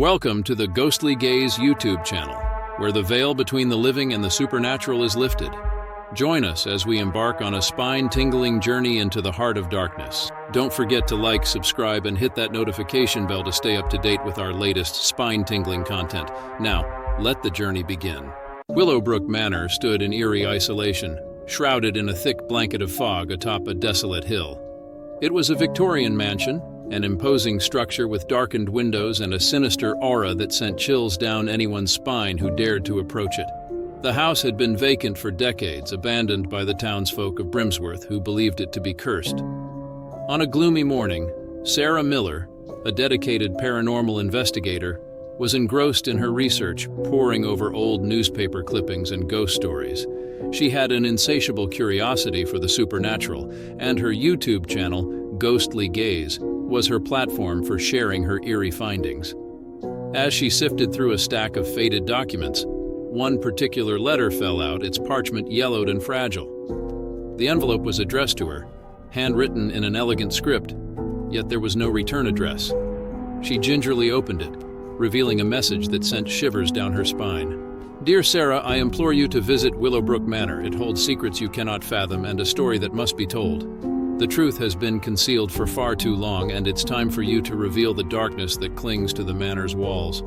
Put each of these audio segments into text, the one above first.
Welcome to the GhostlyGaze YouTube channel, where the veil between the living and the supernatural is lifted. Join us as we embark on a spine-tingling journey into the heart of darkness. Don't forget to like, subscribe, and hit that notification bell to stay up to date with our latest spine-tingling content. Now, let the journey begin. Willowbrook Manor stood in eerie isolation, shrouded in a thick blanket of fog atop a desolate hill. It was a Victorian mansion, an imposing structure with darkened windows and a sinister aura that sent chills down anyone's spine who dared to approach it. The house had been vacant for decades, abandoned by the townsfolk of Brimsworth who believed it to be cursed. On a gloomy morning, Sarah Miller, a dedicated paranormal investigator, was engrossed in her research, poring over old newspaper clippings and ghost stories. She had an insatiable curiosity for the supernatural, and her YouTube channel, GhostlyGaze, was her platform for sharing her eerie findings. As she sifted through a stack of faded documents, one particular letter fell out, its parchment yellowed and fragile. The envelope was addressed to her, handwritten in an elegant script, yet there was no return address. She gingerly opened it, revealing a message that sent shivers down her spine. Dear Sarah, I implore you to visit Willowbrook Manor. It holds secrets you cannot fathom and a story that must be told. The truth has been concealed for far too long, and it's time for you to reveal the darkness that clings to the manor's walls.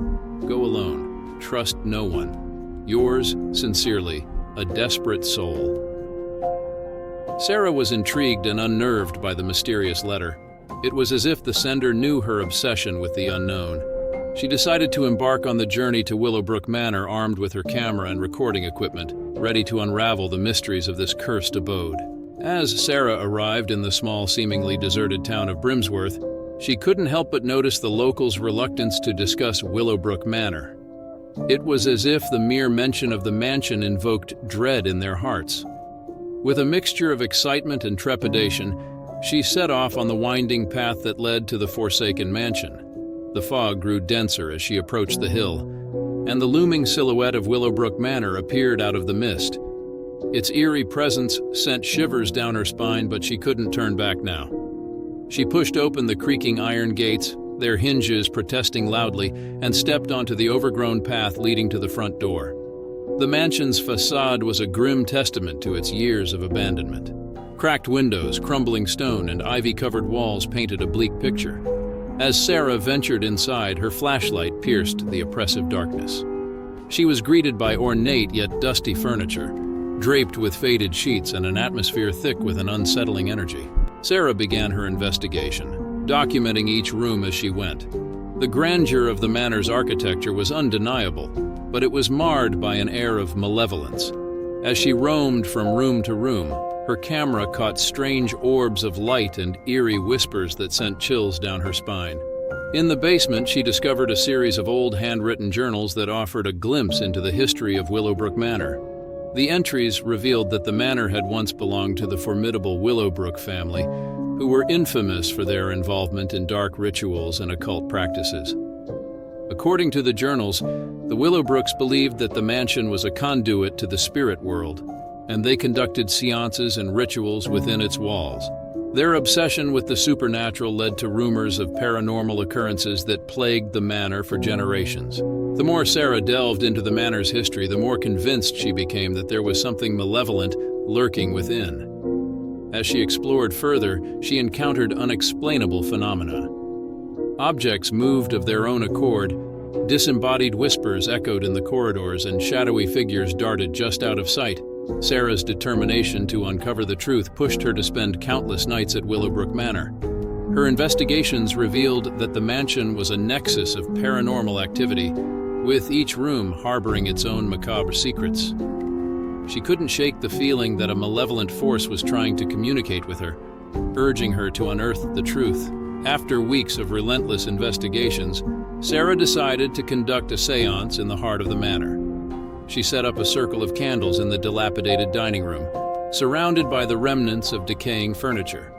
Go alone. Trust no one. Yours, sincerely, a desperate soul. Sarah was intrigued and unnerved by the mysterious letter. It was as if the sender knew her obsession with the unknown. She decided to embark on the journey to Willowbrook Manor armed with her camera and recording equipment, ready to unravel the mysteries of this cursed abode. As Sarah arrived in the small, seemingly deserted town of Brimsworth, she couldn't help but notice the locals' reluctance to discuss Willowbrook Manor. It was as if the mere mention of the mansion invoked dread in their hearts. With a mixture of excitement and trepidation, she set off on the winding path that led to the forsaken mansion. The fog grew denser as she approached the hill, and the looming silhouette of Willowbrook Manor appeared out of the mist. Its eerie presence sent shivers down her spine, but she couldn't turn back now. She pushed open the creaking iron gates, their hinges protesting loudly, and stepped onto the overgrown path leading to the front door. The mansion's facade was a grim testament to its years of abandonment. Cracked windows, crumbling stone, and ivy-covered walls painted a bleak picture. As Sarah ventured inside, her flashlight pierced the oppressive darkness. She was greeted by ornate yet dusty furniture, draped with faded sheets and an atmosphere thick with an unsettling energy. Sarah began her investigation, documenting each room as she went. The grandeur of the manor's architecture was undeniable, but it was marred by an air of malevolence. As she roamed from room to room, her camera caught strange orbs of light and eerie whispers that sent chills down her spine. In the basement, she discovered a series of old handwritten journals that offered a glimpse into the history of Willowbrook Manor. The entries revealed that the manor had once belonged to the formidable Willowbrook family, who were infamous for their involvement in dark rituals and occult practices. According to the journals, the Willowbrooks believed that the mansion was a conduit to the spirit world, and they conducted seances and rituals within its walls. Their obsession with the supernatural led to rumors of paranormal occurrences that plagued the manor for generations. The more Sarah delved into the manor's history, the more convinced she became that there was something malevolent lurking within. As she explored further, she encountered unexplainable phenomena. Objects moved of their own accord, disembodied whispers echoed in the corridors, and shadowy figures darted just out of sight. Sarah's determination to uncover the truth pushed her to spend countless nights at Willowbrook Manor. Her investigations revealed that the mansion was a nexus of paranormal activity, with each room harboring its own macabre secrets. She couldn't shake the feeling that a malevolent force was trying to communicate with her, urging her to unearth the truth. After weeks of relentless investigations, Sarah decided to conduct a seance in the heart of the manor. She set up a circle of candles in the dilapidated dining room, surrounded by the remnants of decaying furniture.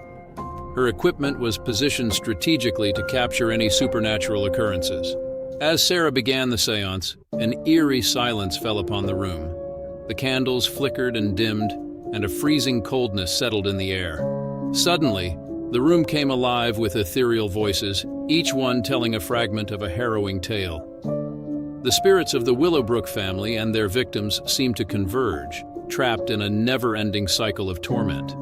Her equipment was positioned strategically to capture any supernatural occurrences. As Sarah began the seance, an eerie silence fell upon the room. The candles flickered and dimmed, and a freezing coldness settled in the air. Suddenly, The room came alive with ethereal voices, each one telling a fragment of a harrowing tale. The spirits of the Willowbrook family and their victims seemed to converge, trapped in a never-ending cycle of torment.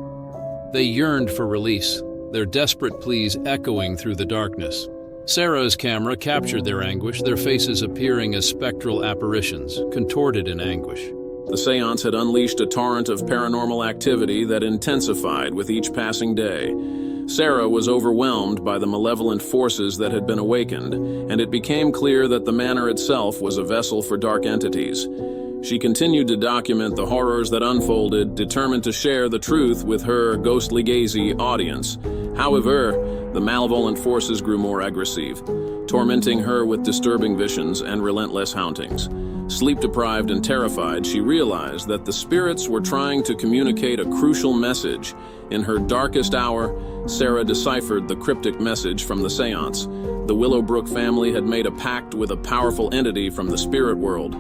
They yearned for release, their desperate pleas echoing through the darkness. Sarah's camera captured their anguish, their faces appearing as spectral apparitions, contorted in anguish. The seance had unleashed a torrent of paranormal activity that intensified with each passing day. Sarah was overwhelmed by the malevolent forces that had been awakened, and it became clear that the manor itself was a vessel for dark entities. She continued to document the horrors that unfolded, determined to share the truth with her GhostlyGaze audience. However, the malevolent forces grew more aggressive, tormenting her with disturbing visions and relentless hauntings. Sleep-deprived and terrified, she realized that the spirits were trying to communicate a crucial message. In her darkest hour, Sarah deciphered the cryptic message from the seance. The Willowbrook family had made a pact with a powerful entity from the spirit world,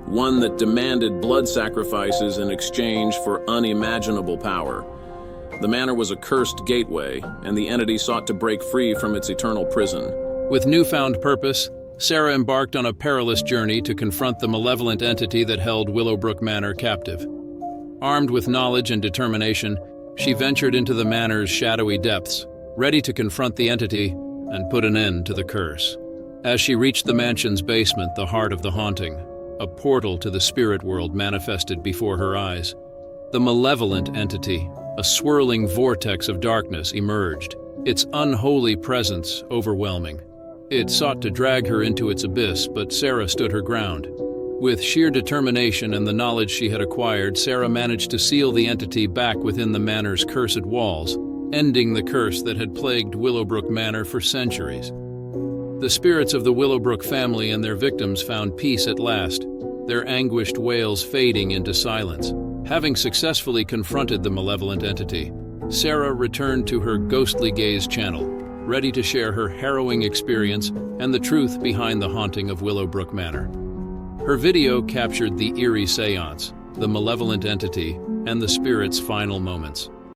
one that demanded blood sacrifices in exchange for unimaginable power. The manor was a cursed gateway, and the entity sought to break free from its eternal prison. With newfound purpose, Sarah embarked on a perilous journey to confront the malevolent entity that held Willowbrook Manor captive. Armed with knowledge and determination, she ventured into the manor's shadowy depths, ready to confront the entity and put an end to the curse. As she reached the mansion's basement, the heart of the haunting, a portal to the spirit world manifested before her eyes. The malevolent entity, a swirling vortex of darkness, emerged, its unholy presence overwhelming. It sought to drag her into its abyss, but Sarah stood her ground. With sheer determination and the knowledge she had acquired, Sarah managed to seal the entity back within the manor's cursed walls, ending the curse that had plagued Willowbrook Manor for centuries. The spirits of the Willowbrook family and their victims found peace at last, their anguished wails fading into silence. Having successfully confronted the malevolent entity, Sarah returned to her GhostlyGaze channel, ready to share her harrowing experience and the truth behind the haunting of Willowbrook Manor. Her video captured the eerie seance, the malevolent entity, and the spirit's final moments.